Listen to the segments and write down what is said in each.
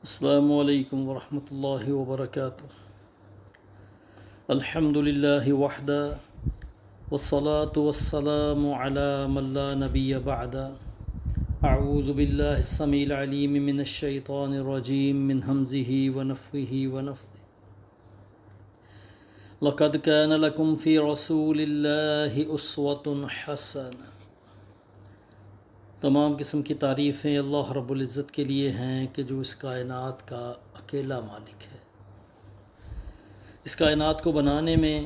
السلام علیکم ورحمۃ اللہ وبرکاتہ۔ الحمد للہ وحدہ والصلاة والسلام علی من لا نبی بعد۔ اعوذ باللہ السمیع العلیم من الشیطان الرجیم من ہمزہ ونفخہ ونفثہ۔ لقد کان لکم فی رسول اللہ اسوۃ حسنہ۔ تمام قسم کی تعریفیں اللہ رب العزت کے لیے ہیں کہ جو اس کائنات کا اکیلا مالک ہے۔ اس کائنات کو بنانے میں،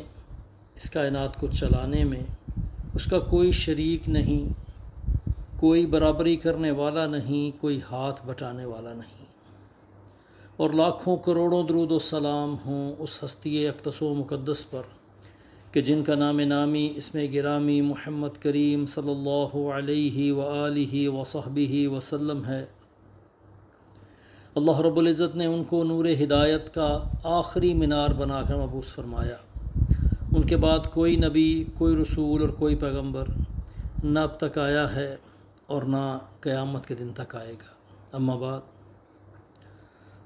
اس کائنات کو چلانے میں اس کا کوئی شریک نہیں، کوئی برابری کرنے والا نہیں، کوئی ہاتھ بٹانے والا نہیں۔ اور لاکھوں کروڑوں درود و سلام ہوں اس ہستی اقدس و مقدس پر کہ جن کا نام نامی اسم گرامی محمد کریم صلی اللہ علیہ وآلہ وصحبہ وسلم ہے۔ اللہ رب العزت نے ان کو نور ہدایت کا آخری مینار بنا کر مبعوث فرمایا۔ ان کے بعد کوئی نبی، کوئی رسول اور کوئی پیغمبر نہ اب تک آیا ہے اور نہ قیامت کے دن تک آئے گا۔ اما بعد،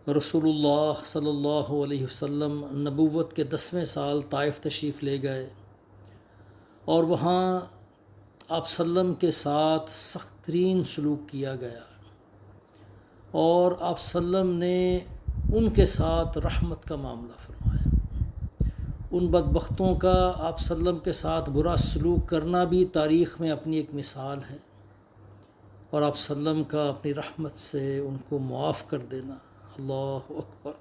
رسول اللہ صلی اللہ علیہ وسلم نبوت کے 10ویں سال طائف تشریف لے گئے اور وہاں آپ وسلم کے ساتھ سخت ترین سلوک کیا گیا، اور آپ وسلم نے ان کے ساتھ رحمت کا معاملہ فرمایا۔ ان بدبختوں کا آپ وسلم کے ساتھ برا سلوک کرنا بھی تاریخ میں اپنی ایک مثال ہے، اور آپ وسلم کا اپنی رحمت سے ان کو معاف کر دینا، اللہ اکبر،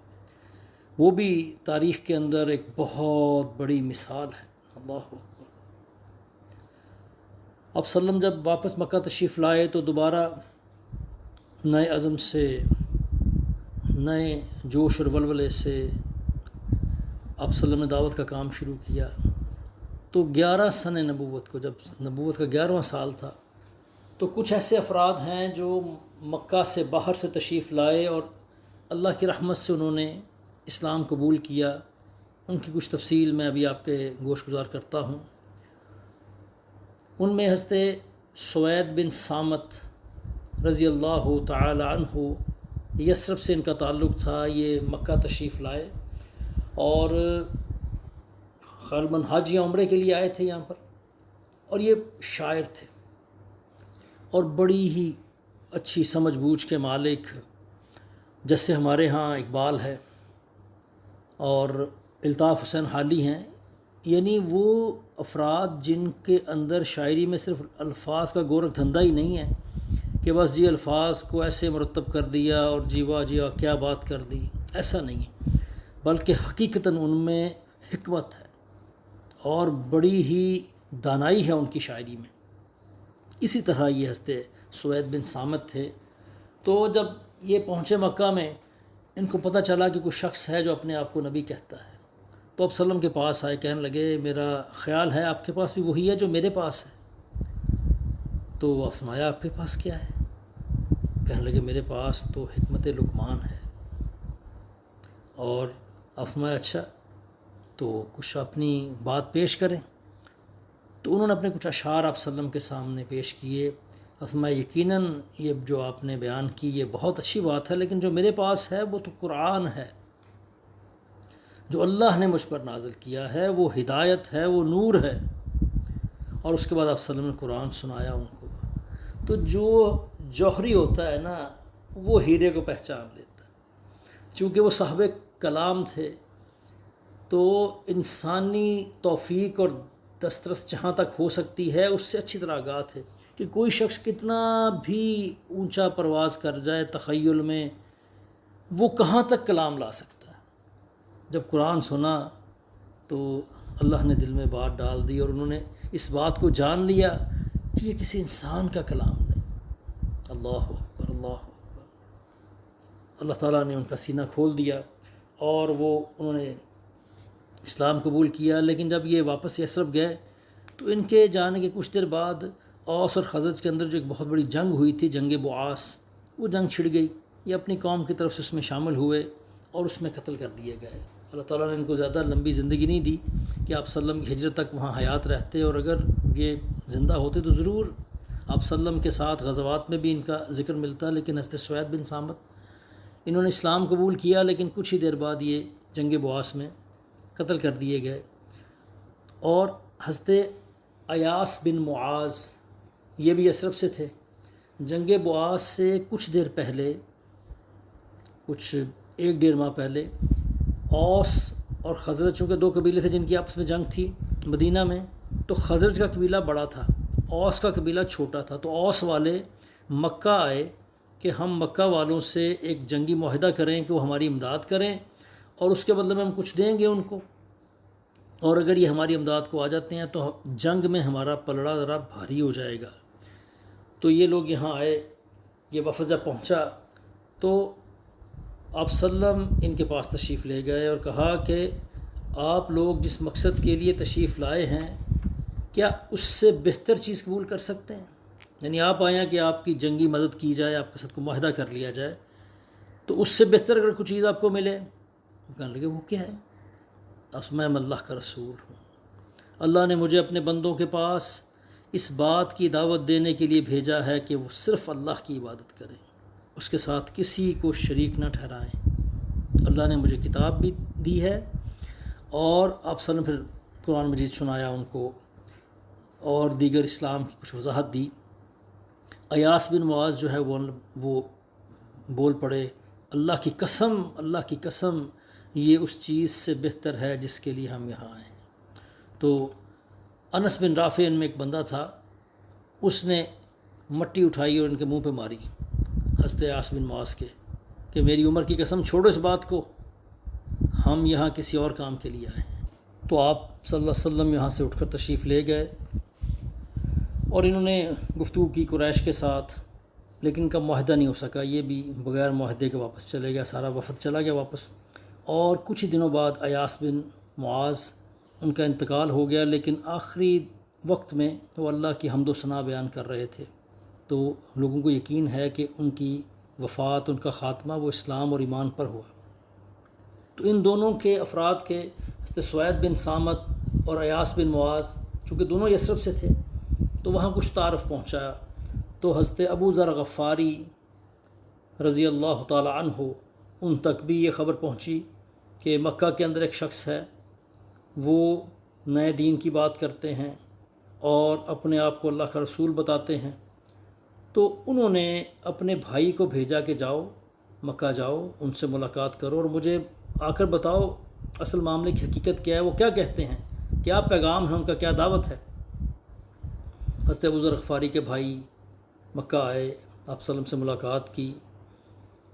وہ بھی تاریخ کے اندر ایک بہت بڑی مثال ہے۔ اللہ اکبر۔ آپ وسلم جب واپس مکہ تشریف لائے تو دوبارہ نئے عزم سے، نئے جوش اور ولولے سے آپ وسلم نے دعوت کا کام شروع کیا۔ تو 11 سن نبوت کو، جب نبوت کا 11واں سال تھا، تو کچھ ایسے افراد ہیں جو مکہ سے باہر سے تشریف لائے اور اللہ کی رحمت سے انہوں نے اسلام قبول کیا۔ ان کی کچھ تفصیل میں ابھی آپ کے گوش گزار کرتا ہوں۔ ان میں حضرت سوید بن صامت رضی اللہ تعالی عنہ، یثرب سے ان کا تعلق تھا۔ یہ مکہ تشریف لائے اور غالباً حج یا عمرے کے لیے آئے تھے یہاں پر، اور یہ شاعر تھے اور بڑی ہی اچھی سمجھ بوجھ کے مالک، جیسے ہمارے ہاں اقبال ہے اور الطاف حسین حالی ہیں، یعنی وہ افراد جن کے اندر شاعری میں صرف الفاظ کا گورکھ دھندا ہی نہیں ہے کہ بس جی الفاظ کو ایسے مرتب کر دیا اور جی واہ کیا بات کر دی، ایسا نہیں ہے، بلکہ حقیقتاً ان میں حکمت ہے اور بڑی ہی دانائی ہے ان کی شاعری میں۔ اسی طرح یہ حضرت سوید بن صامت تھے۔ تو جب یہ پہنچے مکہ میں، ان کو پتہ چلا کہ کوئی شخص ہے جو اپنے آپ کو نبی کہتا ہے، تو آپ وسلم کے پاس آئے، کہنے لگے میرا خیال ہے آپ کے پاس بھی وہی ہے جو میرے پاس ہے۔ تو آپ فرمایا آپ کے پاس کیا ہے؟ کہنے لگے میرے پاس تو حکمت لقمان ہے۔ اور آپ فرمایا اچھا تو کچھ اپنی بات پیش کریں۔ تو انہوں نے اپنے کچھ اشعار آپ وسلم کے سامنے پیش کیے۔ فرمایا یقیناً یہ جو آپ نے بیان کی یہ بہت اچھی بات ہے، لیکن جو میرے پاس ہے وہ تو قرآن ہے، جو اللہ نے مجھ پر نازل کیا ہے، وہ ہدایت ہے، وہ نور ہے۔ اور اس کے بعد آپ وسلم نے قرآن سنایا ان کو۔ تو جو جوہری ہوتا ہے نا، وہ ہیرے کو پہچان لیتا ہے۔ چونکہ وہ صاحب کلام تھے، تو انسانی توفیق اور دسترس جہاں تک ہو سکتی ہے اس سے اچھی طرح آگاہ تھے کہ کوئی شخص کتنا بھی اونچا پرواز کر جائے تخیل میں، وہ کہاں تک کلام لا سکتا ہے۔ جب قرآن سنا تو اللہ نے دل میں بات ڈال دی اور انہوں نے اس بات کو جان لیا کہ یہ کسی انسان کا کلام نہیں۔ اللہ اکبر، اللہ اکبر۔ اللہ تعالیٰ نے ان کا سینہ کھول دیا اور انہوں نے اسلام قبول کیا۔ لیکن جب یہ واپس یثرب گئے تو ان کے جانے کے کچھ دیر بعد اوس اور خزرج کے اندر جو ایک بہت بڑی جنگ ہوئی تھی، جنگ بعاث، وہ جنگ چھڑ گئی۔ یہ اپنی قوم کی طرف سے اس میں شامل ہوئے اور اس میں قتل کر دیے گئے۔ اللہ تعالیٰ نے ان کو زیادہ لمبی زندگی نہیں دی کہ آپ وسلم کی ہجرت تک وہاں حیات رہتے، اور اگر یہ زندہ ہوتے تو ضرور آپ وسلم کے ساتھ غزوات میں بھی ان کا ذکر ملتا۔ لیکن حضرت سوید بن صامت انہوں نے اسلام قبول کیا، لیکن کچھ ہی دیر بعد یہ جنگ بواس میں قتل کر دیے گئے۔ اور حضرت ایاس بن معاذ یہ بھی یثرب سے تھے۔ جنگ بواس سے کچھ دیر پہلے، کچھ 1-1.5 ماہ پہلے، اوس اور خزرج، چونکہ 2 قبیلے تھے جن کی آپس میں جنگ تھی مدینہ میں، تو خزرج کا قبیلہ بڑا تھا، اوس کا قبیلہ چھوٹا تھا۔ تو اوس والے مکہ آئے کہ ہم مکہ والوں سے ایک جنگی معاہدہ کریں کہ وہ ہماری امداد کریں، اور اس کے بدلے میں ہم کچھ دیں گے ان کو، اور اگر یہ ہماری امداد کو آ جاتے ہیں تو جنگ میں ہمارا پلڑا ذرا بھاری ہو جائے گا۔ تو یہ لوگ یہاں آئے، یہ وفد جب پہنچا تو آپ وسلم ان کے پاس تشریف لے گئے اور کہا کہ آپ لوگ جس مقصد کے لیے تشریف لائے ہیں، کیا اس سے بہتر چیز قبول کر سکتے ہیں؟ یعنی آپ آئے ہیں کہ آپ کی جنگی مدد کی جائے، آپ کے ساتھ کو معاہدہ کر لیا جائے، تو اس سے بہتر اگر کوئی چیز آپ کو ملے، کہنے لگے وہ کیا ہے؟ میں اللہ کا رسول ہوں، اللہ نے مجھے اپنے بندوں کے پاس اس بات کی دعوت دینے کے لیے بھیجا ہے کہ وہ صرف اللہ کی عبادت کریں، اس کے ساتھ کسی کو شریک نہ ٹھہرائیں۔ اللہ نے مجھے کتاب بھی دی ہے، اور آپ صلی اللہ علیہ وسلم پھر قرآن مجید سنایا ان کو اور دیگر اسلام کی کچھ وضاحت دی۔ ایاس بن معاذ جو ہے وہ بول پڑے، اللہ کی قسم، اللہ کی قسم، یہ اس چیز سے بہتر ہے جس کے لیے ہم یہاں آئے۔ تو انس بن رافع ان میں ایک بندہ تھا، اس نے مٹی اٹھائی اور ان کے منہ پہ ماری حضرت ایاس بن معاذ کے، کہ میری عمر کی قسم، چھوڑو اس بات کو، ہم یہاں کسی اور کام کے لیے آئے ہیں۔ تو آپ صلی اللہ علیہ وسلم یہاں سے اٹھ کر تشریف لے گئے اور انہوں نے گفتگو کی قریش کے ساتھ، لیکن ان کا معاہدہ نہیں ہو سکا، یہ بھی بغیر معاہدے کے واپس چلے گیا، سارا وفد چلا گیا واپس۔ اور کچھ ہی دنوں بعد ایاس بن معاذ ان کا انتقال ہو گیا، لیکن آخری وقت میں وہ اللہ کی حمد و ثنا بیان کر رہے تھے، تو لوگوں کو یقین ہے کہ ان کی وفات، ان کا خاتمہ وہ اسلام اور ایمان پر ہوا۔ تو ان دونوں کے افراد کے، حضرت سوید بن سامت اور ایاس بن معاذ، چونکہ دونوں یثرب سے تھے تو وہاں کچھ تعارف پہنچا، تو حضرت ابو ذر غفاری رضی اللہ تعالی عنہ ان تک بھی یہ خبر پہنچی کہ مکہ کے اندر ایک شخص ہے، وہ نئے دین کی بات کرتے ہیں اور اپنے آپ کو اللہ کا رسول بتاتے ہیں۔ تو انہوں نے اپنے بھائی کو بھیجا کہ جاؤ مکہ جاؤ، ان سے ملاقات کرو اور مجھے آ کر بتاؤ اصل معاملے کی حقیقت کیا ہے، وہ کیا کہتے ہیں، کیا پیغام ہے ان کا، کیا دعوت ہے۔ حضرت ابو ذر غفاری کے بھائی مکہ آئے، آپ صلی اللہ علیہ وسلم سے ملاقات کی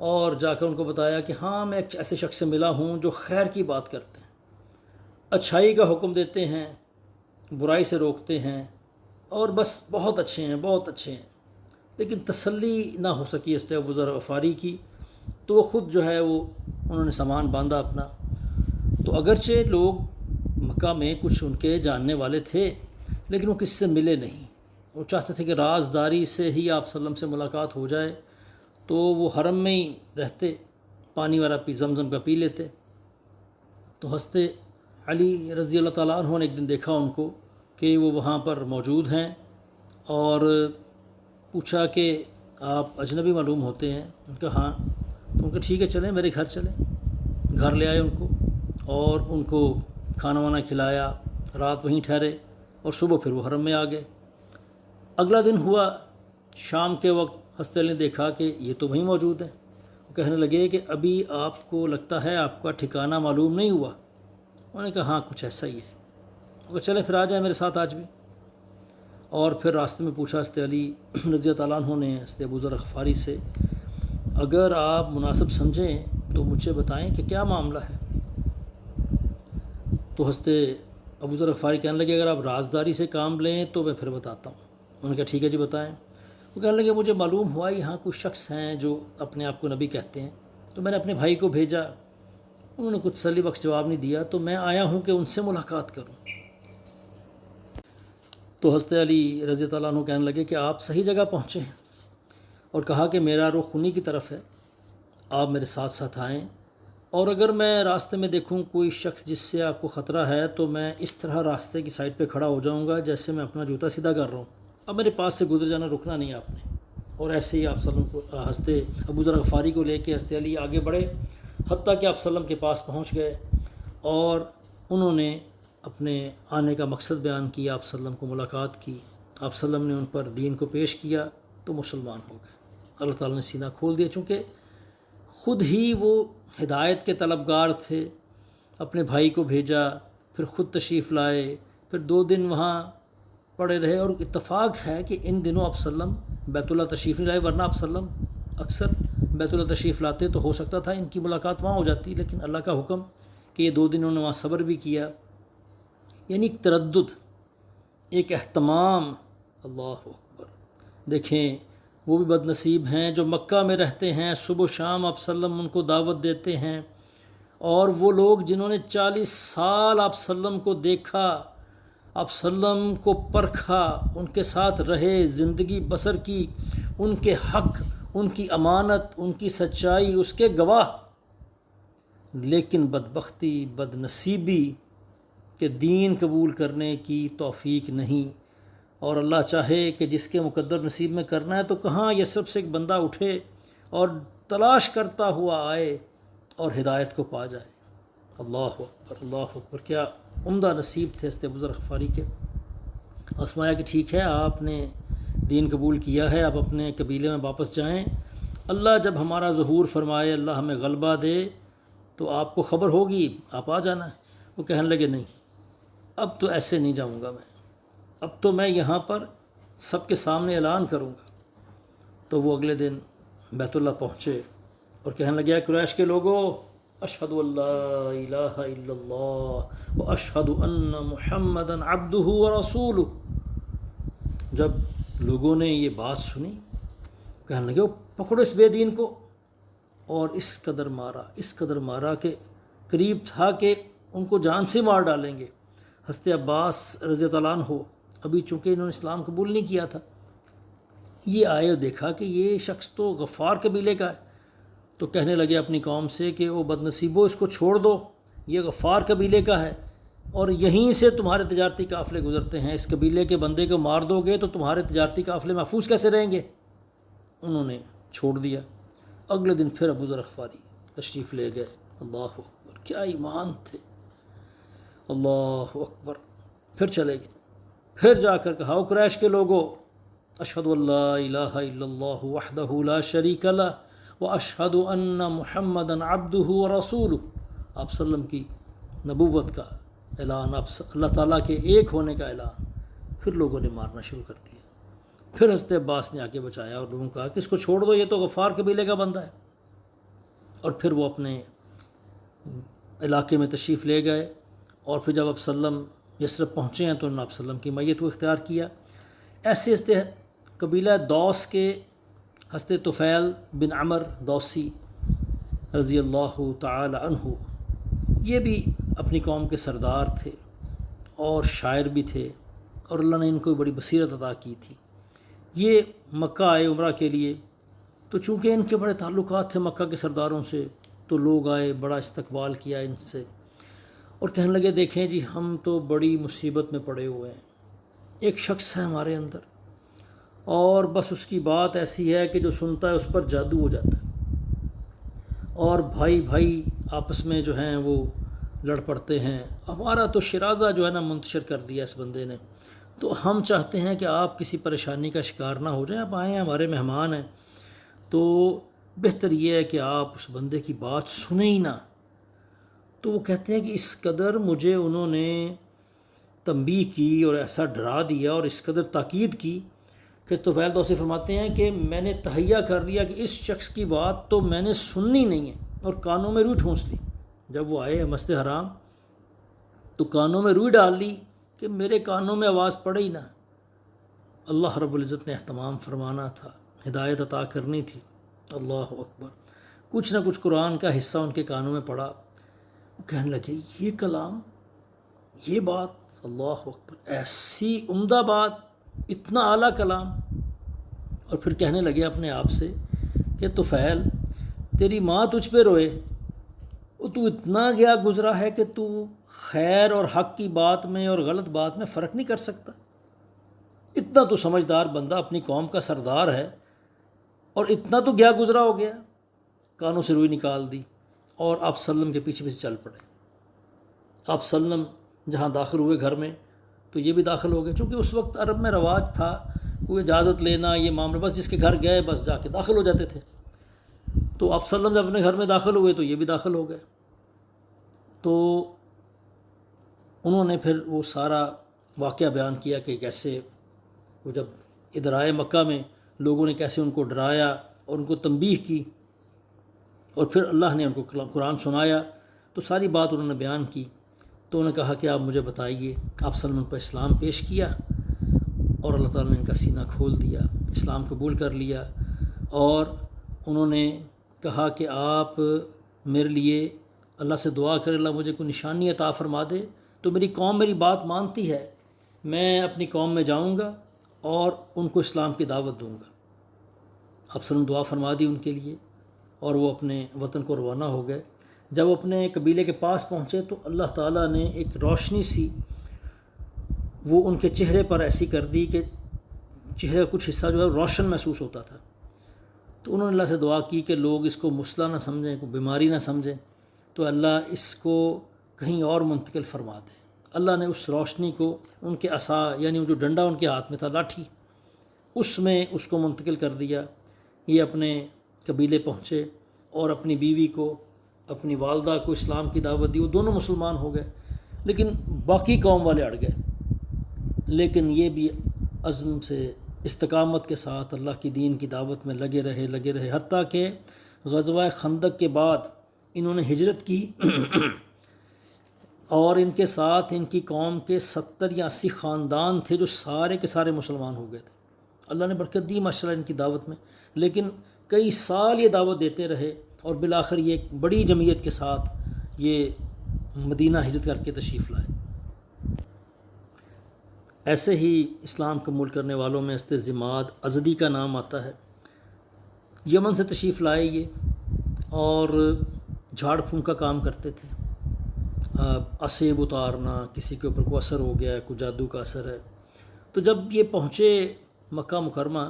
اور جا کر ان کو بتایا کہ ہاں میں ایک ایسے شخص سے ملا ہوں جو خیر کی بات کرتے ہیں، اچھائی کا حکم دیتے ہیں، برائی سے روکتے ہیں، اور بس بہت اچھے ہیں، بہت اچھے ہیں۔ لیکن تسلی نہ ہو سکی حضرت ابو ذر غفاری کی، تو وہ خود جو ہے وہ انہوں نے سامان باندھا اپنا۔ تو اگرچہ لوگ مکہ میں کچھ ان کے جاننے والے تھے، لیکن وہ کسی سے ملے نہیں، وہ چاہتے تھے کہ رازداری سے ہی آپ صلی اللہ علیہ وسلم سے ملاقات ہو جائے، تو وہ حرم میں ہی رہتے، پانی والا زمزم کا پی لیتے۔ تو حضرت علی رضی اللہ تعالیٰ عنہ نے ایک دن دیکھا ان کو کہ وہ وہاں پر موجود ہیں، اور پوچھا کہ آپ اجنبی معلوم ہوتے ہیں، ان کا ہاں، تو ان کا ٹھیک ہے چلیں میرے گھر چلیں، گھر لے آئے ان کو اور ان کو کھانا وانا کھلایا، رات وہیں ٹھہرے اور صبح پھر وہ حرم میں آ گئے۔ اگلا دن ہوا، شام کے وقت حضرت علی نے دیکھا کہ یہ تو وہیں موجود ہے، وہ کہنے لگے کہ ابھی آپ کو لگتا ہے آپ کا ٹھکانہ معلوم نہیں ہوا؟ انہوں نے کہا ہاں کچھ ایسا ہی ہے۔ وہ چلے پھر آ جائیں میرے ساتھ آج بھی۔ اور پھر راستے میں پوچھا حضرت علی رضی اللہ تعالیٰ عنہ نے حضرت ابو ذر غفاری سے، اگر آپ مناسب سمجھیں تو مجھے بتائیں کہ کیا معاملہ ہے۔ تو حضرت ابو ذر غفاری کہنے لگے اگر آپ رازداری سے کام لیں تو میں پھر بتاتا ہوں۔ انہوں نے کہا ٹھیک ہے جی بتائیں۔ وہ کہنے لگے مجھے معلوم ہوا یہاں کچھ شخص ہیں جو اپنے آپ کو نبی کہتے ہیں، تو میں نے اپنے بھائی کو بھیجا، انہوں نے کچھ تسلی بخش جواب نہیں دیا، تو میں آیا ہوں کہ ان سے ملاقات کروں۔ تو حضرت علی رضی اللہ عنہ کہنے لگے کہ آپ صحیح جگہ پہنچے ہیں، اور کہا کہ میرا رخ انہی کی طرف ہے، آپ میرے ساتھ ساتھ آئیں، اور اگر میں راستے میں دیکھوں کوئی شخص جس سے آپ کو خطرہ ہے تو میں اس طرح راستے کی سائڈ پہ کھڑا ہو جاؤں گا جیسے میں اپنا جوتا سیدھا کر رہا ہوں، اب میرے پاس سے گزر جانا، رکنا نہیں آپ نے۔ اور ایسے ہی آپ صلی اللہ علیہ وسلم کو حضرت ابو ذر غفاری کو لے کے حضرت علی آگے بڑھے، حتیٰ کہ آپ صلی اللہ علیہ وسلم کے پاس پہنچ گئے اور انہوں نے اپنے آنے کا مقصد بیان کیا، آپ صلی اللہ علیہ وسلم کو ملاقات کی، آپ صلی اللہ علیہ وسلم نے ان پر دین کو پیش کیا تو مسلمان ہو گئے۔ اللہ تعالیٰ نے سینہ کھول دیا، چونکہ خود ہی وہ ہدایت کے طلبگار تھے، اپنے بھائی کو بھیجا، پھر خود تشریف لائے، پھر 2 دن وہاں پڑے رہے، اور اتفاق ہے کہ ان دنوں آپ صلی اللہ علیہ وسلم بیت اللہ تشریف نہیں لائے، ورنہ آپ صلی اللہ علیہ وسلم اکثر بیت اللہ تشریف لاتے تو ہو سکتا تھا ان کی ملاقات وہاں ہو جاتی، لیکن اللہ کا حکم کہ یہ 2 دن انہوں نے وہاں صبر بھی کیا، یعنی ایک تردد، ایک اہتمام۔ اللہ اکبر! دیکھیں وہ بھی بد نصیب ہیں جو مکہ میں رہتے ہیں، صبح و شام آپ صلی اللہ علیہ وسلم ان کو دعوت دیتے ہیں، اور وہ لوگ جنہوں نے 40 سال آپ صلی اللہ علیہ وسلم کو دیکھا، آپ صلی اللہ علیہ وسلم کو پرکھا، ان کے ساتھ رہے، زندگی بسر کی، ان کے حق، ان کی امانت، ان کی سچائی اس کے گواہ، لیکن بدبختی، بد نصیبی کہ دین قبول کرنے کی توفیق نہیں۔ اور اللہ چاہے کہ جس کے مقدر نصیب میں کرنا ہے تو کہاں یہ سب سے ایک بندہ اٹھے اور تلاش کرتا ہوا آئے اور ہدایت کو پا جائے۔ اللہ اکبر! اللہ اکبر! کیا عمدہ نصیب تھے حضرت ابو ذر غفاری کے۔ فرمایا کہ ٹھیک ہے، آپ نے دین قبول کیا ہے، آپ اپنے قبیلے میں واپس جائیں، اللہ جب ہمارا ظہور فرمائے، اللہ ہمیں غلبہ دے تو آپ کو خبر ہوگی، آپ آ جانا ہے۔ وہ کہنے لگے نہیں، اب تو ایسے نہیں جاؤں گا میں، اب تو میں یہاں پر سب کے سامنے اعلان کروں گا۔ تو وہ اگلے دن بیت اللہ پہنچے اور کہنے لگے، قریش کے لوگوں، اشہد ان لا الہ الا اللہ واشہد ان محمدا عبدہ ورسولہ۔ جب لوگوں نے یہ بات سنی، کہنے لگے، پکڑو اس بے دین کو، اور اس قدر مارا کہ قریب تھا کہ ان کو جان سے مار ڈالیں گے۔ حضرت عباس رضی اللہ عنہ ابھی چونکہ انہوں نے اسلام قبول نہیں کیا تھا، یہ آئے اور دیکھا کہ یہ شخص تو غفار قبیلے کا ہے، تو کہنے لگے اپنی قوم سے کہ وہ بد نصیبو، اس کو چھوڑ دو، یہ غفار قبیلے کا ہے، اور یہیں سے تمہارے تجارتی قافلے گزرتے ہیں، اس قبیلے کے بندے کو مار دو گے تو تمہارے تجارتی قافلے محفوظ کیسے رہیں گے؟ انہوں نے چھوڑ دیا۔ اگلے دن پھر ابو ذر غفاری تشریف لے گئے۔ اللہ اکبر! کیا ایمان تھے! اللہ اکبر! پھر چلے گئے، پھر جا کر کہا، قریش کے لوگوں، اشہد ان لا الہ الا اللہ وحدہ لا شریک لہ واشہد ان محمدا عبدہ ورسولہ۔ آپ صلی اللہ علیہ وسلم کی نبوت کا اعلان، اللہ تعالیٰ کے ایک ہونے کا اعلان۔ پھر لوگوں نے مارنا شروع کر دیا۔ پھر حضرت عباس نے آ کے بچایا اور لوگوں نے کہا کہ اس کو چھوڑ دو، یہ تو غفار قبیلے کا بندہ ہے۔ اور پھر وہ اپنے علاقے میں تشریف لے گئے، اور پھر جب آپ صلی اللہ علیہ وسلم یثرب پہنچے ہیں تو انہوں نے آپ صلی اللہ علیہ وسلم کی میت کو اختیار کیا۔ ایسے ایسے قبیلہ دوس کے حضرت طفیل بن عمر دوسی رضی اللہ تعالی عنہ، یہ بھی اپنی قوم کے سردار تھے اور شاعر بھی تھے، اور اللہ نے ان کو بڑی بصیرت عطا کی تھی۔ یہ مکہ آئے عمرہ کے لیے، تو چونکہ ان کے بڑے تعلقات تھے مکہ کے سرداروں سے، تو لوگ آئے، بڑا استقبال کیا ان سے، اور کہنے لگے، دیکھیں جی، ہم تو بڑی مصیبت میں پڑے ہوئے ہیں، ایک شخص ہے ہمارے اندر، اور بس اس کی بات ایسی ہے کہ جو سنتا ہے اس پر جادو ہو جاتا ہے، اور بھائی بھائی آپس میں جو ہیں وہ لڑ پڑتے ہیں، ہمارا تو شرازہ جو ہے نا منتشر کر دیا اس بندے نے، تو ہم چاہتے ہیں کہ آپ کسی پریشانی کا شکار نہ ہو جائیں، آپ آئیں، ہمارے مہمان ہیں، تو بہتر یہ ہے کہ آپ اس بندے کی بات سنیں ہی نہ۔ تو وہ کہتے ہیں کہ اس قدر مجھے انہوں نے تنبیہ کی اور ایسا ڈرا دیا اور اس قدر تاکید کی کہ طفیل دوسی فرماتے ہیں کہ میں نے تہیہ کر لیا کہ اس شخص کی بات تو میں نے سننی نہیں ہے، اور کانوں میں روئی ٹھونس لی۔ جب وہ آئے مسجد حرام تو کانوں میں روئی ڈال لی کہ میرے کانوں میں آواز پڑے ہی نہ۔ اللہ رب العزت نے اہتمام فرمانا تھا، ہدایت عطا کرنی تھی۔ اللہ اکبر! کچھ نہ کچھ قرآن کا حصہ ان کے کانوں میں پڑا، وہ کہنے لگے، یہ کلام، یہ بات، اللہ اکبر، ایسی عمدہ بات، اتنا اعلیٰ کلام۔ اور پھر کہنے لگے اپنے آپ سے کہ طفیل، تیری ماں تجھ پہ روئے، وہ تو اتنا گیا گزرا ہے کہ تو خیر اور حق کی بات میں اور غلط بات میں فرق نہیں کر سکتا، اتنا تو سمجھدار بندہ، اپنی قوم کا سردار ہے، اور اتنا تو گیا گزرا ہو گیا، کانوں سے روئی نکال دی اور آپ سلم کے پیچھے پیچھے چل پڑے۔ آپ سلم جہاں داخل ہوئے گھر میں تو یہ بھی داخل ہو گئے، چونکہ اس وقت عرب میں رواج تھا کوئی اجازت لینا یہ معاملہ، بس جس کے گھر گئے بس جا کے داخل ہو جاتے تھے۔ تو آپ سلم جب اپنے گھر میں داخل ہوئے تو یہ بھی داخل ہو گئے۔ تو انہوں نے پھر وہ سارا واقعہ بیان کیا کہ کیسے وہ جب ادھر آئے مکہ میں لوگوں نے کیسے ان کو ڈرایا اور ان کو تنبیہ کی، اور پھر اللہ نے ان کو قرآن سنایا، تو ساری بات انہوں نے بیان کی۔ تو انہوں نے کہا کہ آپ مجھے بتائیے، آپ سلمان پر اسلام پیش کیا اور اللہ تعالیٰ نے ان کا سینہ کھول دیا، اسلام قبول کر لیا، اور انہوں نے کہا کہ آپ میرے لیے اللہ سے دعا کرے اللہ مجھے کوئی نشانی عطا فرما دے، تو میری قوم میری بات مانتی ہے، میں اپنی قوم میں جاؤں گا اور ان کو اسلام کی دعوت دوں گا۔ آپ سلم دعا فرما دی ان کے لیے، اور وہ اپنے وطن کو روانہ ہو گئے۔ جب وہ اپنے قبیلے کے پاس پہنچے تو اللہ تعالیٰ نے ایک روشنی سی وہ ان کے چہرے پر ایسی کر دی کہ چہرے کا کچھ حصہ جو ہے روشن محسوس ہوتا تھا۔ تو انہوں نے اللہ سے دعا کی کہ لوگ اس کو مسئلہ نہ سمجھیں، کوئی بیماری نہ سمجھیں، تو اللہ اس کو کہیں اور منتقل فرما دے۔ اللہ نے اس روشنی کو ان کے عصا، یعنی جو ڈنڈا ان کے ہاتھ میں تھا لاٹھی، اس میں اس کو منتقل کر دیا۔ یہ اپنے قبیلے پہنچے اور اپنی بیوی کو، اپنی والدہ کو اسلام کی دعوت دی، وہ دونوں مسلمان ہو گئے، لیکن باقی قوم والے اڑ گئے۔ لیکن یہ بھی عزم سے استقامت کے ساتھ اللہ کی دین کی دعوت میں لگے رہے، حتیٰ کہ غزوہ خندق کے بعد انہوں نے ہجرت کی اور ان کے ساتھ ان کی قوم کے 70 یا 80 خاندان تھے جو سارے کے سارے مسلمان ہو گئے تھے۔ اللہ نے برکت دی ماشاءاللہ ان کی دعوت میں، لیکن کئی سال یہ دعوت دیتے رہے اور بالآخر یہ ایک بڑی جمعیت کے ساتھ یہ مدینہ ہجرت کر کے تشریف لائے۔ ایسے ہی اسلام قبول کرنے والوں میں حضرت ضماد ازدی کا نام آتا ہے۔ یمن سے تشریف لائے یہ، اور جھاڑ پھونک کا کام کرتے تھے، اسیب اتارنا، کسی کے اوپر کوئی اثر ہو گیا ہے، کوئی جادو کا اثر ہے۔ تو جب یہ پہنچے مکہ مکرمہ،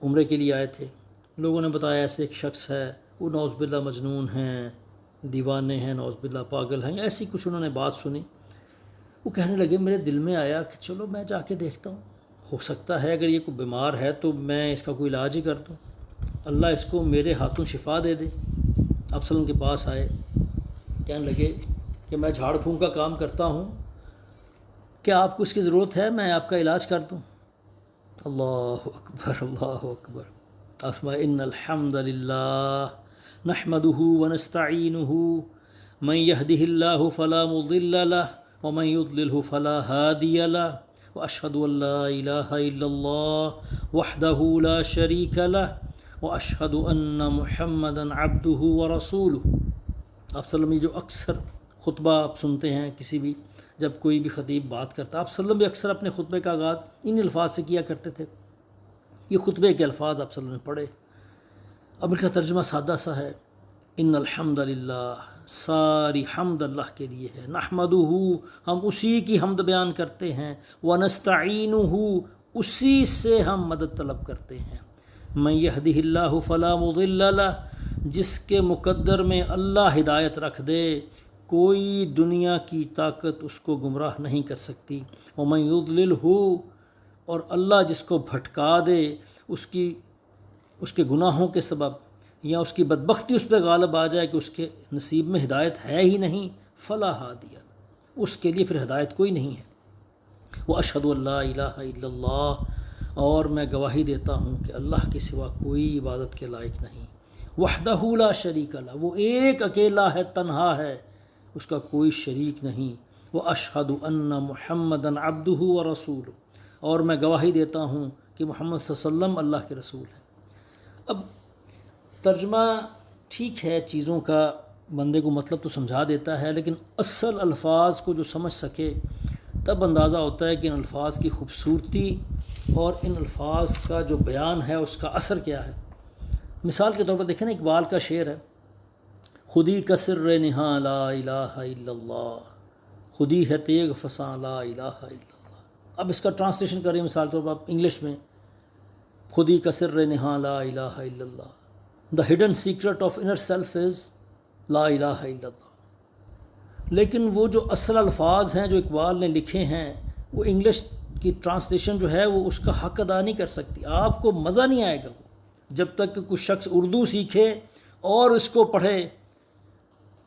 عمرے کے لیے آئے تھے، لوگوں نے بتایا ایسے ایک شخص ہے، وہ نعوذ باللہ مجنون ہیں، دیوانے ہیں، نعوذ باللہ پاگل ہیں، ایسی کچھ انہوں نے بات سنی۔ وہ کہنے لگے میرے دل میں آیا کہ چلو میں جا کے دیکھتا ہوں، ہو سکتا ہے اگر یہ کوئی بیمار ہے تو میں اس کا کوئی علاج ہی کر دوں، اللہ اس کو میرے ہاتھوں شفا دے دے۔ آپ سلم کے پاس آئے، کہنے لگے کہ میں جھاڑ پھونک کا کام کرتا ہوں، کیا آپ کو اس کی ضرورت ہے میں آپ کا علاج کر دوں؟ اللہ اکبر، اللہ اکبر۔ اسمع ان الحمد للہ نحمده ونستعینه من يهده الله فلا مضل له ومن يضلله فلا هادي له واشهد ان لا اله الا الله وحده لا شريك له واشهد ان محمدا عبده ورسوله۔ آپ صلی اللہ علیہ وسلم جو اکثر خطبہ آپ سنتے ہیں، کسی بھی جب کوئی بھی خطیب بات کرتا، آپ صلی اللہ علیہ وسلم بھی اکثر اپنے خطبے کا آغاز ان الفاظ سے کیا کرتے تھے۔ یہ خطبے کے الفاظ آپ صلی اللہ علیہ وسلم نے پڑھے۔ اب ان کا ترجمہ سادہ سا ہے، ان الحمد للہ، ساری حمد اللہ کے لیے ہے، نحمدہ، ہم اسی کی حمد بیان کرتے ہیں، ونستعینہ، اسی سے ہم مدد طلب کرتے ہیں، من یہدہ اللہ فلا مضل لہ، جس کے مقدر میں اللہ ہدایت رکھ دے کوئی دنیا کی طاقت اس کو گمراہ نہیں کر سکتی، ومن یضللہ، اور اللہ جس کو بھٹکا دے اس کے گناہوں کے سبب یا اس کی بدبختی اس پہ غالب آ جائے کہ اس کے نصیب میں ہدایت ہے ہی نہیں، فلا ہادی، اس کے لیے پھر ہدایت کوئی نہیں ہے۔ واشہد ان لا الہ الا اللہ، اور میں گواہی دیتا ہوں کہ اللہ کے سوا کوئی عبادت کے لائق نہیں، وحدہ لا شریک لہ، وہ ایک اکیلا ہے، تنہا ہے، اس کا کوئی شریک نہیں، واشہد ان محمدا عبدہ ورسولہ، اور میں گواہی دیتا ہوں کہ محمد صلی اللہ علیہ وسلم اللہ کے رسول ہے۔ اب ترجمہ ٹھیک ہے، چیزوں کا بندے کو مطلب تو سمجھا دیتا ہے، لیکن اصل الفاظ کو جو سمجھ سکے تب اندازہ ہوتا ہے کہ ان الفاظ کی خوبصورتی اور ان الفاظ کا جو بیان ہے اس کا اثر کیا ہے۔ مثال کے طور پر دیکھیں نا، اقبال کا شعر ہے، خودی کا سر نہاں لا الہ الا اللہ، خودی ہے تیغ فساں لا الہ الا اللہ۔ اب اس کا ٹرانسلیشن کریں مثال کے طور پر آپ انگلش میں، خودی کا سر نہاں لا الہ الا اللہ. The hidden secret of inner self is لا الہ الا اللہ. لیکن وہ جو اصل الفاظ ہیں جو اقبال نے لکھے ہیں وہ انگلش کی ٹرانسلیشن جو ہے وہ اس کا حق ادا نہیں کر سکتی. آپ کو مزہ نہیں آئے گا وہ جب تک کہ کوئی شخص اردو سیکھے اور اس کو پڑھے.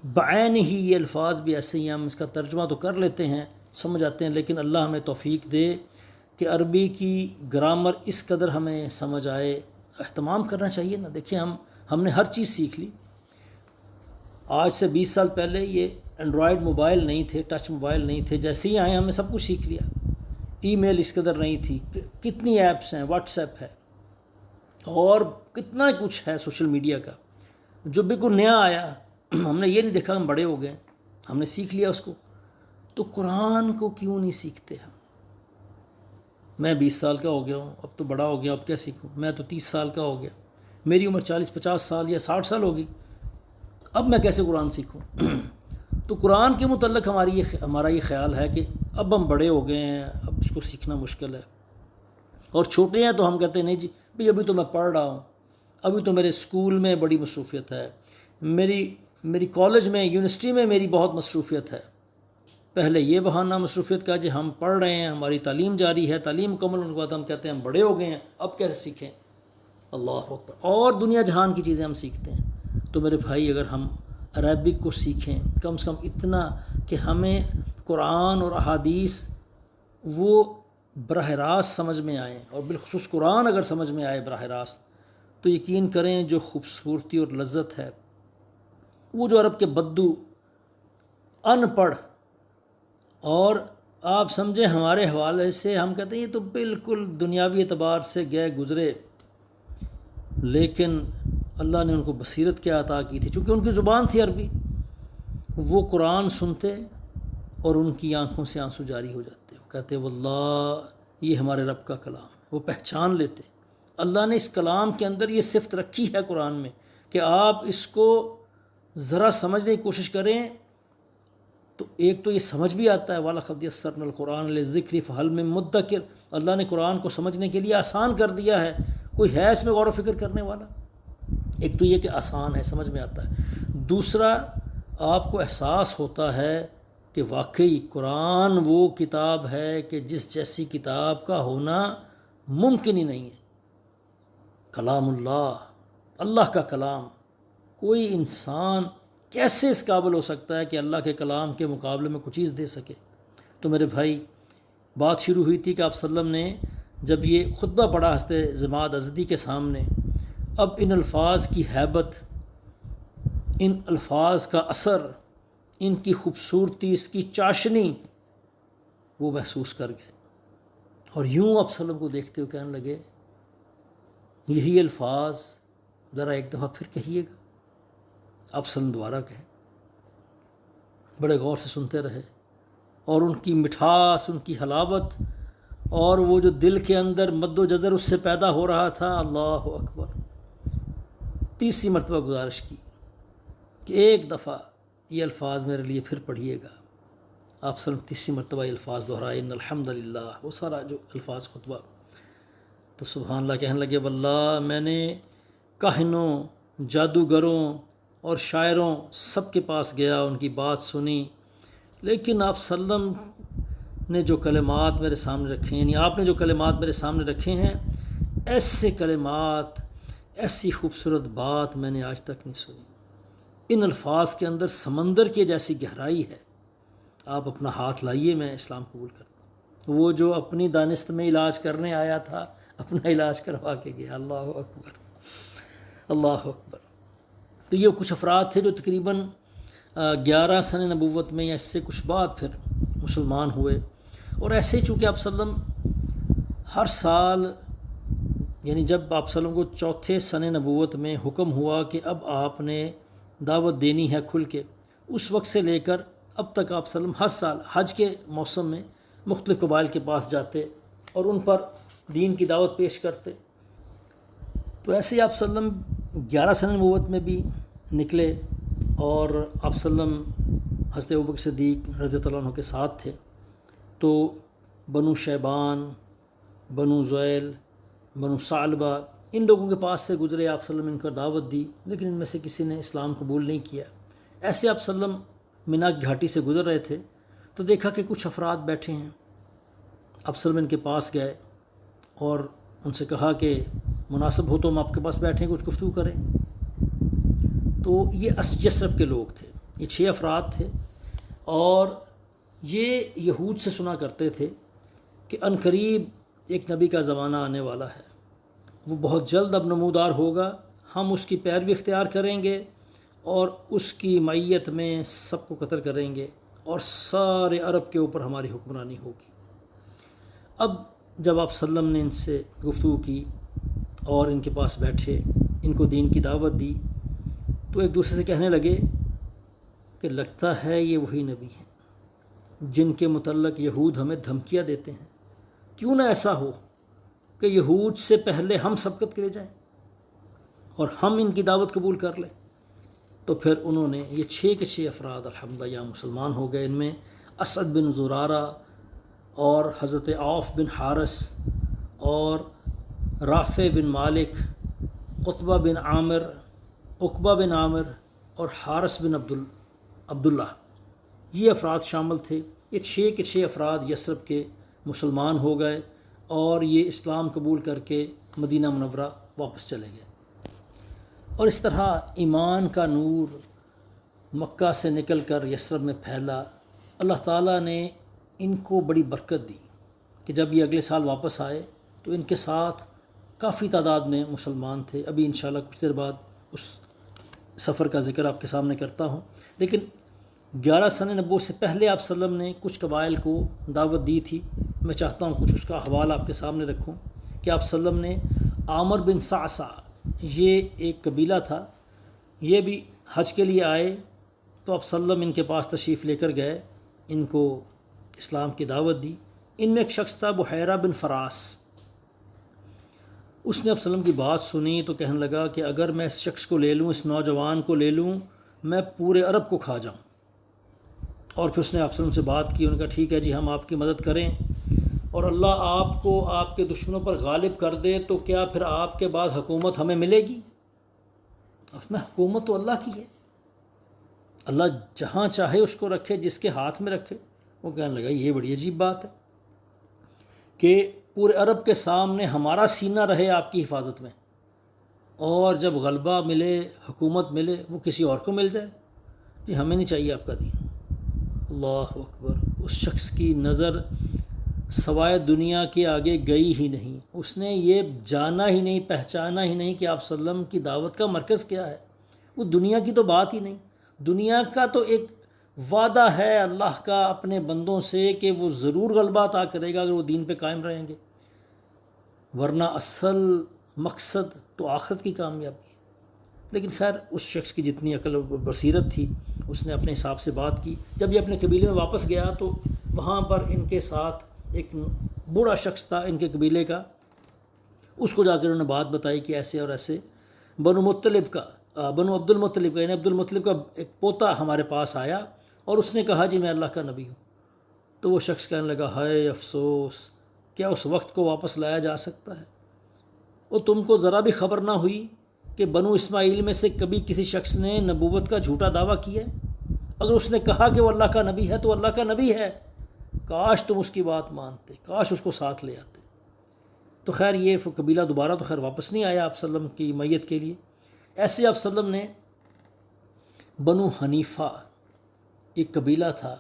بعین ہی یہ الفاظ بھی ایسے ہی ہم اس کا ترجمہ تو کر لیتے ہیں, سمجھ آتے ہیں, لیکن اللہ ہمیں توفیق دے کہ عربی کی گرامر اس قدر ہمیں سمجھ آئے. اہتمام کرنا چاہیے نا. دیکھیں ہم نے ہر چیز سیکھ لی. آج سے 20 سال پہلے یہ اینڈرائڈ موبائل نہیں تھے, ٹچ موبائل نہیں تھے, جیسے ہی آئے ہم نے سب کچھ سیکھ لیا. ای میل اس قدر نہیں تھی, کتنی ایپس ہیں, واٹس ایپ ہے اور کتنا کچھ ہے سوشل میڈیا کا. جو بالکل نیا آیا ہم نے یہ نہیں دیکھا ہم بڑے ہو گئے, ہم نے سیکھ لیا اس کو. تو قرآن کو کیوں نہیں سیکھتے ہم؟ میں 20 سال کا ہو گیا ہوں, اب تو بڑا ہو گیا, اب کیا سیکھوں؟ میں تو 30 سال کا ہو گیا, میری عمر 40-50 سال یا 60 سال ہوگی, اب میں کیسے قرآن سیکھوں؟ تو قرآن کے متعلق ہمارا یہ خیال ہے کہ اب ہم بڑے ہو گئے ہیں, اب اس کو سیکھنا مشکل ہے. اور چھوٹے ہیں تو ہم کہتے ہیں نہیں جی بھئی ابھی تو میں پڑھ رہا ہوں, ابھی تو میرے اسکول میں بڑی مصروفیت ہے, میری کالج میں, یونیورسٹی میں میری بہت مصروفیت ہے. پہلے یہ بہانہ مصروفیت کا جی ہم پڑھ رہے ہیں, ہماری تعلیم جاری ہے, تعلیم مکمل ہونے کے بعد ہم کہتے ہیں ہم بڑے ہو گئے ہیں, اب کیسے سیکھیں؟ اللہ اکبر. اور دنیا جہان کی چیزیں ہم سیکھتے ہیں. تو میرے بھائی اگر ہم عربک کو سیکھیں کم سے کم اتنا کہ ہمیں قرآن اور احادیث وہ براہ راست سمجھ میں آئیں, اور بالخصوص قرآن اگر سمجھ میں آئے براہ راست تو یقین کریں جو خوبصورتی اور لذت ہے وہ جو عرب کے بدو ان پڑھ اور آپ سمجھیں ہمارے حوالے سے ہم کہتے ہیں یہ تو بالکل دنیاوی اعتبار سے گئے گزرے, لیکن اللہ نے ان کو بصیرت کیا عطا کی تھی چونکہ ان کی زبان تھی عربی. وہ قرآن سنتے اور ان کی آنکھوں سے آنسو جاری ہو جاتے, وہ کہتے واللہ یہ ہمارے رب کا کلام. وہ پہچان لیتے اللہ نے اس کلام کے اندر یہ صفت رکھی ہے قرآن میں کہ آپ اس کو ذرا سمجھنے کی کوشش کریں تو ایک تو یہ سمجھ بھی آتا ہے وَلَقَدْ يَسَّرْنَا الْقُرْآنَ لِلذِّكْرِ فَهَلْ مِن مُدَّكِرٍ. اللہ نے قرآن کو سمجھنے کے لیے آسان کر دیا ہے, کوئی ہے اس میں غور و فکر کرنے والا؟ ایک تو یہ کہ آسان ہے, سمجھ میں آتا ہے. دوسرا آپ کو احساس ہوتا ہے کہ واقعی قرآن وہ کتاب ہے کہ جس جیسی کتاب کا ہونا ممکن ہی نہیں ہے. کلام اللہ, اللہ کا کلام, کوئی انسان کیسے اس قابل ہو سکتا ہے کہ اللہ کے کلام کے مقابلے میں کچھ چیز دے سکے؟ تو میرے بھائی بات شروع ہوئی تھی کہ آپ صلی اللہ علیہ وسلم نے جب یہ خطبہ پڑھا حضرت ضماد ازدی کے سامنے, اب ان الفاظ کی ہیبت, ان الفاظ کا اثر, ان کی خوبصورتی, اس کی چاشنی وہ محسوس کر گئے, اور یوں آپ صلی اللہ علیہ وسلم کو دیکھتے ہوئے کہنے لگے یہی الفاظ ذرا ایک دفعہ پھر کہیے گا. آپ صلی اللہ علیہ وسلم دوبارہ کہے, بڑے غور سے سنتے رہے, اور ان کی مٹھاس, ان کی حلاوت, اور وہ جو دل کے اندر مد و جزر اس سے پیدا ہو رہا تھا, اللہ اکبر. تیسری مرتبہ گزارش کی کہ ایک دفعہ یہ الفاظ میرے لیے پھر پڑھیے گا. آپ صلی اللہ علیہ وسلم تیسری مرتبہ یہ الفاظ دہرائے, ان الحمدللہ, وہ سارا جو الفاظ خطبہ. تو سبحان اللہ کہنے لگے واللہ میں نے کاہنوں, جادوگروں اور شاعروں سب کے پاس گیا, ان کی بات سنی, لیکن آپ صلی اللہ علیہ وسلم نے جو کلمات میرے سامنے رکھے ہیں, یعنی آپ نے جو کلمات میرے سامنے رکھے ہیں, ایسے کلمات, ایسی خوبصورت بات میں نے آج تک نہیں سنی. ان الفاظ کے اندر سمندر کے جیسی گہرائی ہے. آپ اپنا ہاتھ لائیے, میں اسلام قبول کرتا ہوں. وہ جو اپنی دانست میں علاج کرنے آیا تھا اپنا علاج کروا کے گیا. اللہ اکبر, اللہ اکبر. تو یہ کچھ افراد تھے جو تقریباً 11 سن نبوت میں یا اس سے کچھ بعد پھر مسلمان ہوئے. اور ایسے ہی چونکہ آپ صلی اللہ علیہ وسلم ہر سال, یعنی جب آپ صلی اللہ علیہ وسلم کو چوتھے سن نبوت میں حکم ہوا کہ اب آپ نے دعوت دینی ہے کھل کے, اس وقت سے لے کر اب تک آپ صلی اللہ علیہ وسلم ہر سال حج کے موسم میں مختلف قبائل کے پاس جاتے اور ان پر دین کی دعوت پیش کرتے. تو ایسے ہی آپ صلی اللہ علیہ وسلم 11 سن نبوت میں بھی نکلے, اور آپ صلی اللہ علیہ وسلم حضرت ابوبکر صدیق رضی اللہ عنہ کے ساتھ تھے. تو بنو شیبان, بنو زیل, بنو ثعلبہ، ان لوگوں کے پاس سے گزرے آپ صلی اللہ علیہ وسلم، ان کو دعوت دی، لیکن ان میں سے کسی نے اسلام قبول نہیں کیا۔ ایسے آپ صلی اللہ علیہ وسلم مینا کی گھاٹی سے گزر رہے تھے تو دیکھا کہ کچھ افراد بیٹھے ہیں۔ آپ صلی اللہ علیہ وسلم ان کے پاس گئے اور ان سے کہا کہ مناسب ہو تو ہم آپ کے پاس بیٹھیں، کچھ گفتگو کریں۔ تو یہ یثرب کے لوگ تھے، یہ 6 افراد تھے، اور یہ یہود سے سنا کرتے تھے کہ ان قریب ایک نبی کا زمانہ آنے والا ہے، وہ بہت جلد اب نمودار ہوگا، ہم اس کی پیروی اختیار کریں گے اور اس کی معیت میں سب کو قتل کریں گے اور سارے عرب کے اوپر ہماری حکمرانی ہوگی۔ اب جب آپ صلی اللہ علیہ وسلم نے ان سے گفتگو کی اور ان کے پاس بیٹھے، ان کو دین کی دعوت دی، تو ایک دوسرے سے کہنے لگے کہ لگتا ہے یہ وہی نبی ہیں جن کے متعلق یہود ہمیں دھمکیاں دیتے ہیں، کیوں نہ ایسا ہو کہ یہود سے پہلے ہم سبقت کرے جائیں اور ہم ان کی دعوت قبول کر لیں۔ تو پھر انہوں نے یہ 6 کے 6 افراد الحمدللہ یا مسلمان ہو گئے۔ ان میں اسعد بن زرارہ اور حضرت عوف بن حارث اور رافع بن مالک، قطبہ بن عامر، عقبہ بن عامر اور حارث بن عبداللہ، یہ افراد شامل تھے۔ یہ 6 کے 6 افراد یثرب کے مسلمان ہو گئے اور یہ اسلام قبول کر کے مدینہ منورہ واپس چلے گئے۔ اور اس طرح ایمان کا نور مکہ سے نکل کر یثرب میں پھیلا۔ اللہ تعالیٰ نے ان کو بڑی برکت دی کہ جب یہ اگلے سال واپس آئے تو ان کے ساتھ کافی تعداد میں مسلمان تھے۔ ابھی انشاءاللہ کچھ دیر بعد اس سفر کا ذکر آپ کے سامنے کرتا ہوں، لیکن 11 سنہ نبوت سے پہلے آپ صلی اللہ علیہ وسلم نے کچھ قبائل کو دعوت دی تھی۔ میں چاہتا ہوں کچھ اس کا حوالہ آپ کے سامنے رکھوں کہ آپ صلی اللہ علیہ وسلم نے عامر بن صعصع، یہ ایک قبیلہ تھا، یہ بھی حج کے لیے آئے تو آپ صلی اللہ علیہ وسلم ان کے پاس تشریف لے کر گئے، ان کو اسلام کی دعوت دی۔ ان میں ایک شخص تھا بحیرہ بن فراس، اس نے آپ صلی اللہ علیہ وسلم کی بات سنی تو کہنے لگا کہ اگر میں اس شخص کو لے لوں، اس نوجوان کو لے لوں، میں پورے عرب کو کھا جاؤں۔ اور پھر اس نے آپ صلی اللہ علیہ وسلم سے بات کی، انہوں نے کہا ٹھیک ہے جی، ہم آپ کی مدد کریں اور اللہ آپ کو آپ کے دشمنوں پر غالب کر دے تو کیا پھر آپ کے بعد حکومت ہمیں ملے گی؟ اس میں حکومت تو اللہ کی ہے، اللہ جہاں چاہے اس کو رکھے، جس کے ہاتھ میں رکھے۔ وہ کہنے لگا یہ بڑی عجیب بات ہے کہ پورے عرب کے سامنے ہمارا سینہ رہے آپ کی حفاظت میں، اور جب غلبہ ملے، حکومت ملے، وہ کسی اور کو مل جائے۔ جی ہمیں نہیں چاہیے آپ کا دین۔ اللہ اکبر! اس شخص کی نظر سوائے دنیا کے آگے گئی ہی نہیں، اس نے یہ جانا ہی نہیں، پہچانا ہی نہیں کہ آپ صلی اللہ علیہ وسلم کی دعوت کا مرکز کیا ہے۔ وہ دنیا کی تو بات ہی نہیں، دنیا کا تو ایک وعدہ ہے اللہ کا اپنے بندوں سے کہ وہ ضرور غلبہ عطا کرے گا اگر وہ دین پہ قائم رہیں گے، ورنہ اصل مقصد تو آخرت کی کامیابی ہے۔ لیکن خیر اس شخص کی جتنی عقل و بصیرت تھی اس نے اپنے حساب سے بات کی۔ جب یہ اپنے قبیلے میں واپس گیا تو وہاں پر ان کے ساتھ ایک بوڑھا شخص تھا ان کے قبیلے کا، اس کو جا کر انہوں نے بات بتائی کہ ایسے اور ایسے بنو عبد المطلب کا، یعنی عبد المطلب کا ایک پوتا ہمارے پاس آیا اور اس نے کہا جی میں اللہ کا نبی ہوں۔ تو وہ شخص کہنے لگا ہائے افسوس، کیا اس وقت کو واپس لایا جا سکتا ہے؟ اور تم کو ذرا بھی خبر نہ ہوئی کہ بنو اسماعیل میں سے کبھی کسی شخص نے نبوت کا جھوٹا دعویٰ کیا ہے؟ اگر اس نے کہا کہ وہ اللہ کا نبی ہے تو اللہ کا نبی ہے، کاش تم اس کی بات مانتے، کاش اس کو ساتھ لے آتے۔ تو خیر یہ قبیلہ دوبارہ تو خیر واپس نہیں آیا آپ صلی اللہ علیہ وسلم کی میت کے لیے۔ ایسے آپ صلی اللہ علیہ وسلم نے بنو حنیفہ ایک قبیلہ تھا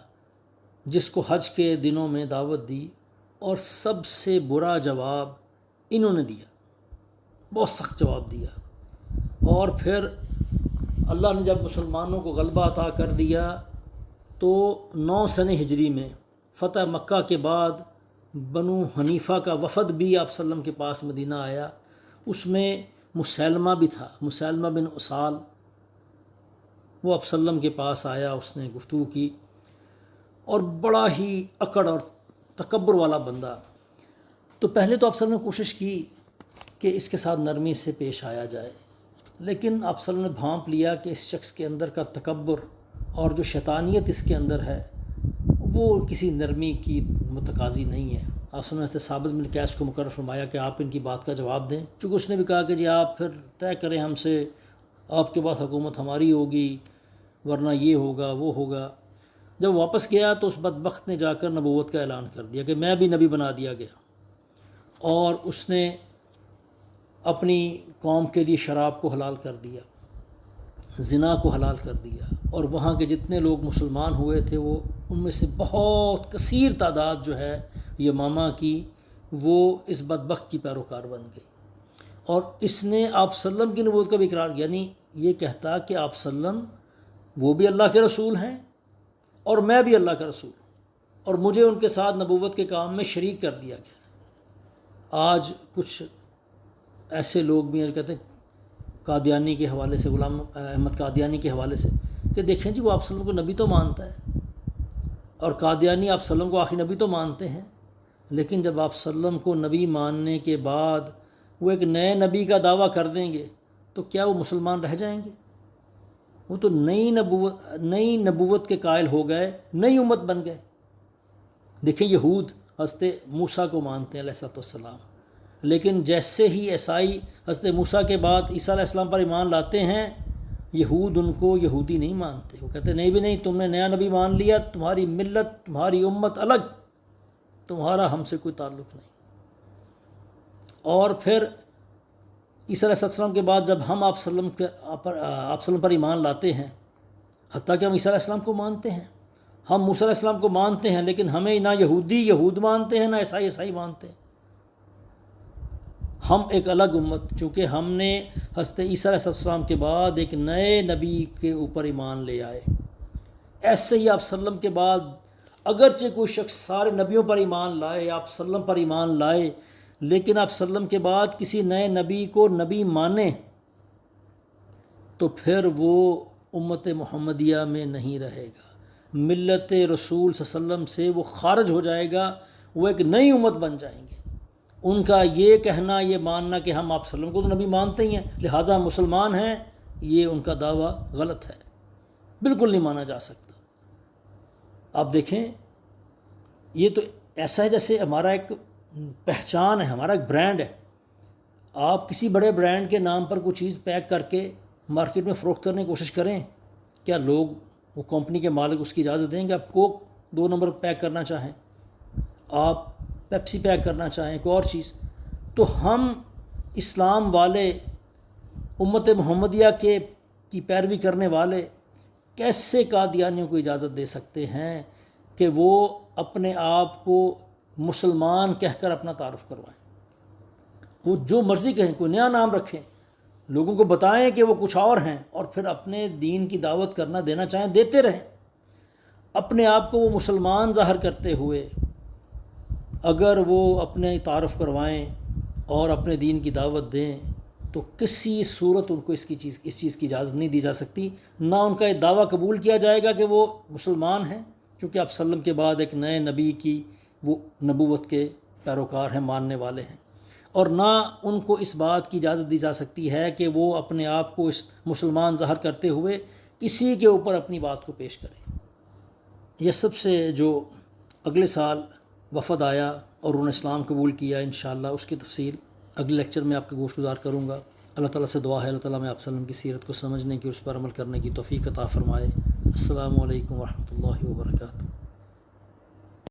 جس کو حج کے دنوں میں دعوت دی، اور سب سے برا جواب انہوں نے دیا، بہت سخت جواب دیا۔ اور پھر اللہ نے جب مسلمانوں کو غلبہ عطا کر دیا تو 9 سنہ ہجری میں فتح مکہ کے بعد بنو حنیفہ کا وفد بھی آپ صلی اللہ علیہ وسلم کے پاس مدینہ آیا۔ اس میں مسیلمہ بھی تھا، مسیلمہ بن اسال، وہ آپ صلی اللہ علیہ وسلم کے پاس آیا، اس نے گفتگو کی، اور بڑا ہی اکڑ اور تکبر والا بندہ۔ تو پہلے تو آپ صلی اللہ علیہ وسلم نے کوشش کی کہ اس کے ساتھ نرمی سے پیش آیا جائے، لیکن آپ صلی اللہ علیہ وسلم نے بھانپ لیا کہ اس شخص کے اندر کا تکبر اور جو شیطانیت اس کے اندر ہے وہ کسی نرمی کی متقاضی نہیں ہے۔ آپ نے ثابت بن قیس کو مقرر فرمایا کہ آپ ان کی بات کا جواب دیں، چونکہ اس نے بھی کہا کہ جی آپ پھر طے کریں ہم سے، آپ کے بعد حکومت ہماری ہوگی ورنہ یہ ہوگا وہ ہوگا۔ جب واپس گیا تو اس بدبخت نے جا کر نبوت کا اعلان کر دیا کہ میں بھی نبی بنا دیا گیا، اور اس نے اپنی قوم کے لیے شراب کو حلال کر دیا، زنا کو حلال کر دیا، اور وہاں کے جتنے لوگ مسلمان ہوئے تھے وہ ان میں سے بہت کثیر تعداد جو ہے یمامہ کی وہ اس بدبخت کی پیروکار بن گئی۔ اور اس نے آپ صلی اللہ علیہ وسلم کی نبوت کا بھی اقرار، یعنی یہ کہتا کہ آپ صلی اللہ علیہ وسلم وہ بھی اللہ کے رسول ہیں اور میں بھی اللہ کا رسول ہوں، اور مجھے ان کے ساتھ نبوت کے کام میں شریک کر دیا گیا۔ آج کچھ ایسے لوگ بھی ہیں کہتے ہیں قادیانی کے حوالے سے، غلام احمد قادیانی کے حوالے سے، کہ دیکھیں جی وہ آپ صلی اللہ علیہ وسلم کو نبی تو مانتا ہے، اور قادیانی آپ صلی اللہ علیہ وسلم کو آخری نبی تو مانتے ہیں، لیکن جب آپ صلی اللہ علیہ وسلم کو نبی ماننے کے بعد وہ ایک نئے نبی کا دعویٰ کر دیں گے تو کیا وہ مسلمان رہ جائیں گے؟ وہ تو نئی نبوت کے قائل ہو گئے، نئی امت بن گئے۔ دیکھیں یہود حضرت موسیٰ کو مانتے ہیں علیہ السلام، لیکن جیسے ہی عیسائی حضرت موسیٰ کے بعد عیسیٰ علیہ السلام پر ایمان لاتے ہیں، یہود ان کو یہودی نہیں مانتے، وہ کہتے ہیں نہیں بھی نہیں، تم نے نیا نبی مان لیا، تمہاری ملت تمہاری امت الگ، تمہارا ہم سے کوئی تعلق نہیں۔ اور پھر عیسیٰ علیہ السلام کے بعد جب ہم آپ صلی اللہ علیہ وسلم پر ایمان لاتے ہیں، حتیٰ کہ ہم عیسیٰ علیہ السلام کو مانتے ہیں، ہم موسیٰ علیہ السلام کو مانتے ہیں، لیکن ہمیں نہ یہودی یہود مانتے ہیں نہ عیسائی مانتے ہیں، ہم ایک الگ امت، چونکہ ہم نے حضرت عیسیٰ علیہ السلام کے بعد ایک نئے نبی کے اوپر ایمان لے آئے۔ ایسے ہی آپ صلی اللہ علیہ وسلم کے بعد اگرچہ کوئی شخص سارے نبیوں پر ایمان لائے، آپ صلی اللہ علیہ وسلم پر ایمان لائے، لیکن آپ صلی اللہ علیہ وسلم کے بعد کسی نئے نبی کو نبی مانے تو پھر وہ امت محمدیہ میں نہیں رہے گا، ملت رسول صلی اللہ علیہ وسلم سے وہ خارج ہو جائے گا، وہ ایک نئی امت بن جائیں گے۔ ان کا یہ کہنا، یہ ماننا کہ ہم آپ صلی اللہ علیہ وسلم کو تو نبی مانتے ہی ہیں لہٰذا مسلمان ہیں، یہ ان کا دعویٰ غلط ہے، بالکل نہیں مانا جا سکتا۔ آپ دیکھیں یہ تو ایسا ہے جیسے ہمارا ایک پہچان ہے، ہمارا ایک برانڈ ہے۔ آپ کسی بڑے برانڈ کے نام پر کوئی چیز پیک کر کے مارکیٹ میں فروخت کرنے کی کوشش کریں، کیا لوگ، وہ کمپنی کے مالک اس کی اجازت دیں گے آپ کوک 2 نمبر پیک کرنا چاہیں، آپ پیپسی پیک کرنا چاہیں، کوئی اور چیز؟ تو ہم اسلام والے، امت محمدیہ کی پیروی کرنے والے کیسے قادیانیوں کو اجازت دے سکتے ہیں کہ وہ اپنے آپ کو مسلمان کہہ کر اپنا تعارف کروائیں؟ وہ جو مرضی کہیں، کوئی نیا نام رکھیں، لوگوں کو بتائیں کہ وہ کچھ اور ہیں، اور پھر اپنے دین کی دعوت کرنا دینا چاہیں دیتے رہیں، اپنے آپ کو وہ مسلمان ظاہر کرتے ہوئے اگر وہ اپنے تعارف کروائیں اور اپنے دین کی دعوت دیں تو کسی صورت ان کو اس چیز کی اجازت نہیں دی جا سکتی، نہ ان کا یہ دعویٰ قبول کیا جائے گا کہ وہ مسلمان ہیں، کیونکہ آپ صلی اللہ علیہ وسلم کے بعد ایک نئے نبی کی وہ نبوت کے پیروکار ہیں، ماننے والے ہیں، اور نہ ان کو اس بات کی اجازت دی جا سکتی ہے کہ وہ اپنے آپ کو اس مسلمان ظاہر کرتے ہوئے کسی کے اوپر اپنی بات کو پیش کریں۔ یہ سب سے جو اگلے سال وفد آیا اور انہوں نے اسلام قبول کیا، انشاءاللہ اس کی تفصیل اگلے لیکچر میں آپ کے گوش گزار کروں گا۔ اللہ تعالیٰ سے دعا ہے اللہ تعالیٰ میں آپ صلی اللہ علیہ وسلم کی سیرت کو سمجھنے کی، اس پر عمل کرنے کی توفیق عطا فرمائے۔ السلام علیکم ورحمۃ اللہ وبرکاتہ۔